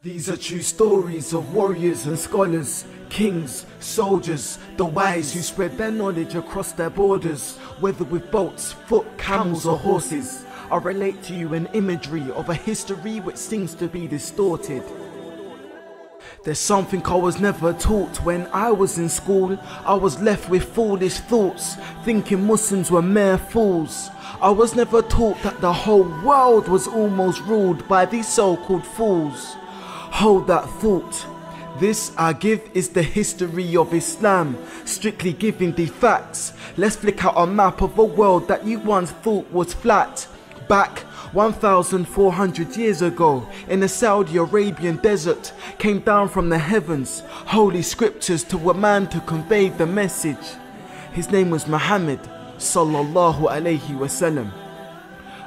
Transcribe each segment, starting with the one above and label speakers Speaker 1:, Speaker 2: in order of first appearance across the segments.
Speaker 1: These are true stories of warriors and scholars, kings, soldiers, the wise who spread their knowledge across their borders, whether with boats, foot, camels or horses. I relate to you an imagery of a history which seems to be distorted. There's something I was never taught when I was in school. I was left with foolish thoughts, thinking Muslims were mere fools. I was never taught that the whole world was almost ruled by these so-called fools. Hold that thought. This I give is the history of Islam, strictly giving the facts. Let's flick out a map of a world that you once thought was flat. Back 1,400 years ago, in the Saudi Arabian desert, came down from the heavens holy scriptures to a man to convey the message. His name was Muhammad sallallahu alayhi wasallam.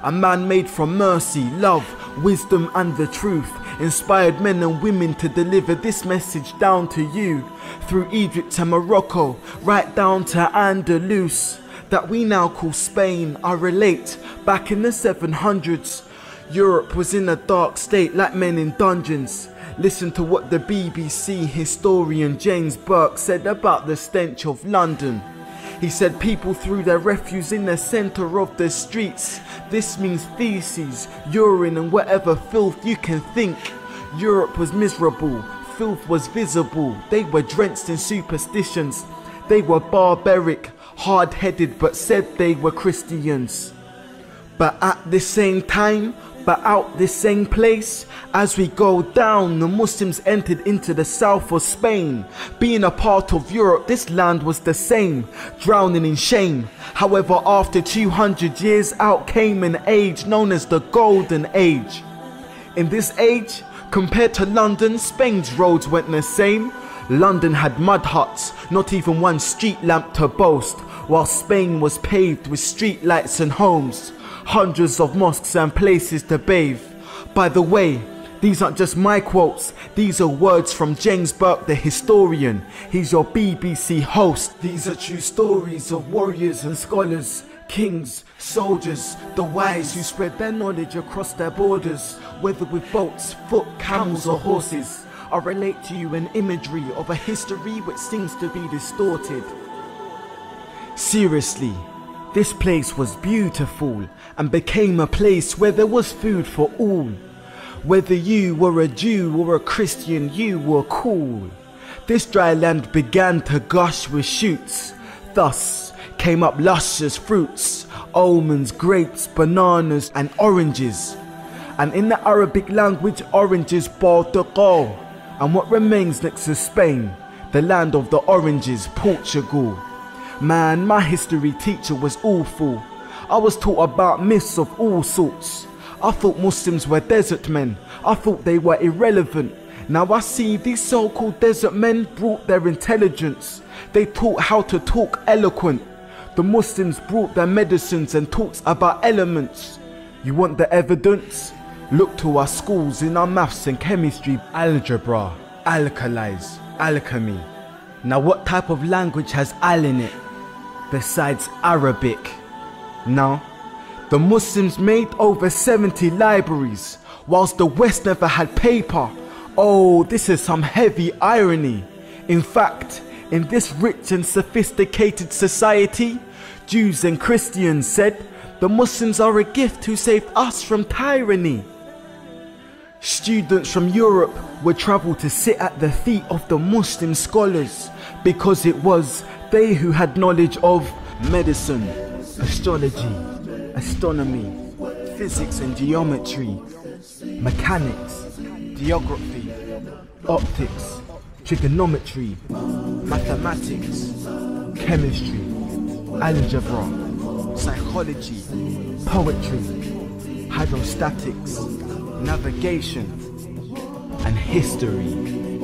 Speaker 1: A man made from mercy, love, wisdom and the truth, inspired men and women to deliver this message down to you, through Egypt and Morocco, right down to Andalus, that we now call Spain. I relate, back in the 700s, Europe was in a dark state like men in dungeons. Listen to what the BBC historian James Burke said about the stench of London. He said people threw their refuse in the centre of the streets. This means feces, urine and whatever filth you can think. Europe was miserable, filth was visible. They were drenched in superstitions. They were barbaric, hard-headed, but said they were Christians. But at the same time, but out this same place, as we go down, the Muslims entered into the south of Spain. Being a part of Europe, this land was the same, drowning in shame. However, after 200 years, out came an age known as the Golden Age. In this age, compared to London, Spain's roads weren't the same. London had mud huts, not even one street lamp to boast, while Spain was paved with street lights and homes, hundreds of mosques and places to bathe. By the way, these aren't just my quotes, these are words from James Burke the historian. He's your BBC host. These are true stories of warriors and scholars, kings, soldiers, the wise who spread their knowledge across their borders, whether with boats, foot, camels or horses. I relate to you an imagery of a history which seems to be distorted. Seriously, this place was beautiful and became a place where there was food for all. Whether you were a Jew or a Christian, you were cool. This dry land began to gush with shoots. Thus came up luscious fruits, almonds, grapes, bananas and oranges. And in the Arabic language, oranges Portugal. And what remains next to Spain, the land of the oranges, Portugal. Man, my history teacher was awful. I was taught about myths of all sorts. I thought Muslims were desert men. I thought they were irrelevant. Now I see these so-called desert men brought their intelligence. They taught how to talk eloquent. The Muslims brought their medicines and talks about elements. You want the evidence? Look to our schools in our maths and chemistry, algebra, alkalis, alchemy. Now what type of language has al in it besides Arabic? Now, the Muslims made over 70 libraries, whilst the West never had paper. Oh, this is some heavy irony. In fact, in this rich and sophisticated society, Jews and Christians said, the Muslims are a gift who saved us from tyranny. Students from Europe would travel to sit at the feet of the Muslim scholars because it was they who had knowledge of medicine, astrology, astronomy, physics and geometry, mechanics, geography, optics, trigonometry, mathematics, chemistry, algebra, psychology, poetry, hydrostatics, navigation and history.